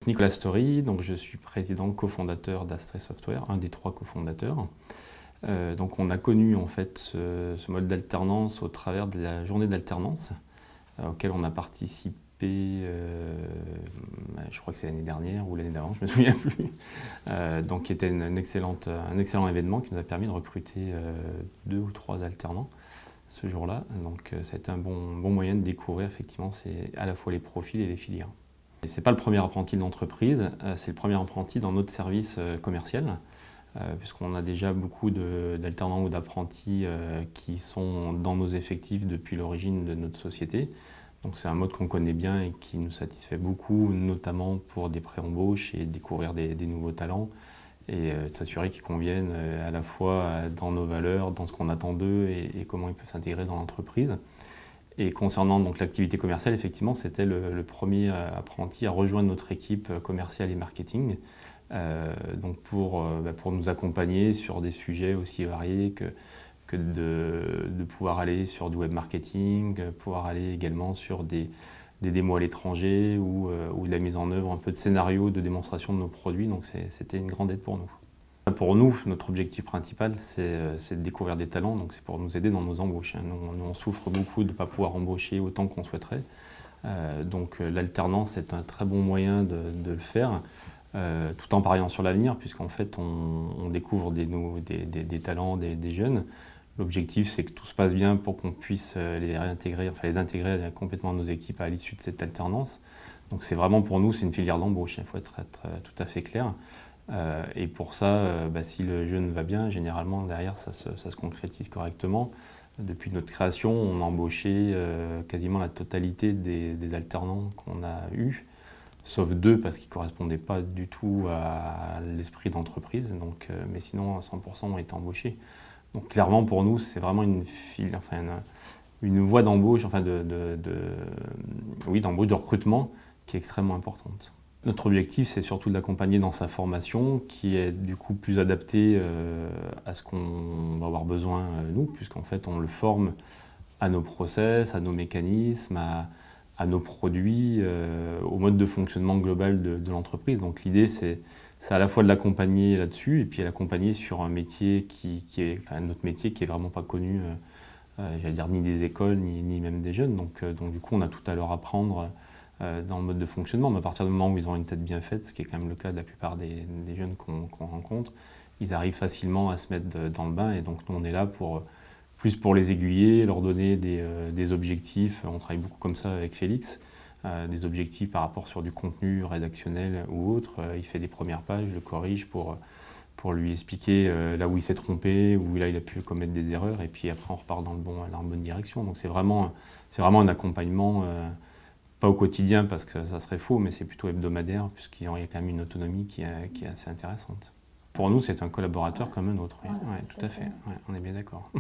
Nicolas Story, donc je suis président cofondateur d'Astre Software, un des 3 cofondateurs. Donc on a connu en fait ce mode d'alternance au travers de la journée d'alternance auquel on a participé, je crois que c'est l'année dernière ou l'année d'avant, je ne me souviens plus. Donc qui était un excellent événement qui nous a permis de recruter 2 ou 3 alternants ce jour-là. Donc ça a été un bon moyen de découvrir effectivement à la fois les profils et les filières. Ce n'est pas le premier apprenti de l'entreprise, c'est le premier apprenti dans notre service commercial, puisqu'on a déjà beaucoup d'alternants ou d'apprentis qui sont dans nos effectifs depuis l'origine de notre société. Donc c'est un mode qu'on connaît bien et qui nous satisfait beaucoup, notamment pour des pré-embauches et découvrir des nouveaux talents et de s'assurer qu'ils conviennent à la fois dans nos valeurs, dans ce qu'on attend d'eux et comment ils peuvent s'intégrer dans l'entreprise. Et concernant donc l'activité commerciale, effectivement, c'était le premier apprenti à rejoindre notre équipe commerciale et marketing, donc pour nous accompagner sur des sujets aussi variés que de pouvoir aller sur du web marketing, pouvoir aller également sur des démos à l'étranger ou de la mise en œuvre un peu de scénarios de démonstration de nos produits. Donc c'était une grande aide pour nous. Pour nous, notre objectif principal, c'est de découvrir des talents, donc c'est pour nous aider dans nos embauches. Nous, on souffre beaucoup de ne pas pouvoir embaucher autant qu'on souhaiterait. Donc l'alternance est un très bon moyen de le faire, tout en pariant sur l'avenir, puisqu'en fait on découvre des talents, des jeunes. L'objectif, c'est que tout se passe bien pour qu'on puisse les intégrer complètement à nos équipes à l'issue de cette alternance. Donc c'est vraiment pour nous, c'est une filière d'embauche, il faut être tout à fait clair. Et pour ça, si le jeune va bien, généralement derrière ça se concrétise correctement. Depuis notre création, on a embauché quasiment la totalité des alternants qu'on a eus, sauf 2 parce qu'ils ne correspondaient pas du tout à l'esprit d'entreprise, mais sinon 100% ont été embauchés. Donc clairement pour nous, c'est vraiment une voie d'embauche, d'embauche, de recrutement qui est extrêmement importante. Notre objectif, c'est surtout de l'accompagner dans sa formation, qui est du coup plus adaptée à ce qu'on va avoir besoin nous, puisqu'en fait on le forme à nos process, à nos mécanismes, à nos produits, au mode de fonctionnement global de l'entreprise. Donc l'idée, c'est à la fois de l'accompagner là-dessus, et puis l'accompagner sur un métier notre métier qui est vraiment pas connu, j'allais dire, ni des écoles, ni même des jeunes. Donc du coup, on a tout à leur apprendre dans le mode de fonctionnement, mais à partir du moment où ils ont une tête bien faite, ce qui est quand même le cas de la plupart des jeunes qu'on rencontre, ils arrivent facilement à se mettre dans le bain, et donc nous on est là plus pour les aiguiller, leur donner des objectifs. On travaille beaucoup comme ça avec Félix, des objectifs par rapport sur du contenu rédactionnel ou autre. Il fait des premières pages, je le corrige pour lui expliquer là où il s'est trompé, où là il a pu commettre des erreurs, et puis après on repart dans la bonne direction. Donc c'est vraiment un accompagnement, pas au quotidien parce que ça serait faux, mais c'est plutôt hebdomadaire, puisqu'il y a quand même une autonomie qui est assez intéressante. Pour nous, c'est un collaborateur comme un autre, oui. Ouais, tout à fait, ouais, on est bien d'accord.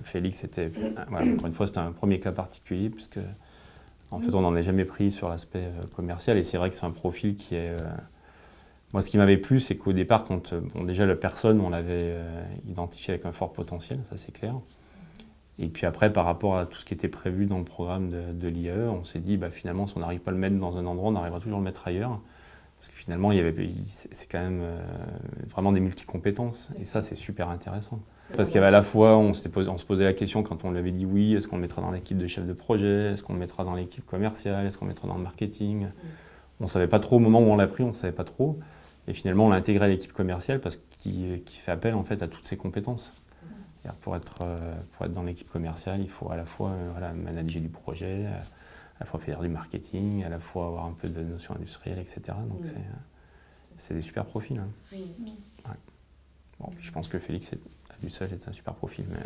Félix, encore une fois, c'était un premier cas particulier, puisque en fait, on n'en est jamais pris sur l'aspect commercial, et c'est vrai que c'est un profil qui est... Moi, ce qui m'avait plu, c'est qu'au départ, déjà la personne, on l'avait identifiée avec un fort potentiel, ça c'est clair. Et puis après, par rapport à tout ce qui était prévu dans le programme de l'IAE, on s'est dit, finalement, si on n'arrive pas à le mettre dans un endroit, on arrivera toujours à le mettre ailleurs. Parce que finalement, c'est quand même vraiment des multi-compétences. Et ça, c'est super intéressant. Parce qu'il y avait à la fois, on se posait la question quand on lui avait dit oui, est-ce qu'on le mettra dans l'équipe de chef de projet, est-ce qu'on le mettra dans l'équipe commerciale, est-ce qu'on le mettra dans le marketing. On ne savait pas trop, au moment où on l'a pris, on ne savait pas trop. Et finalement, on l'a intégré à l'équipe commerciale parce qu'il fait appel en fait à toutes ses compétences. Pour être dans l'équipe commerciale, il faut à la fois manager du projet, à la fois faire du marketing, à la fois avoir un peu de notions industrielles, etc. Donc c'est des super profils. Hein. Oui. Ouais. Bon, je pense que Félix, à lui seul, est un super profil. Mais...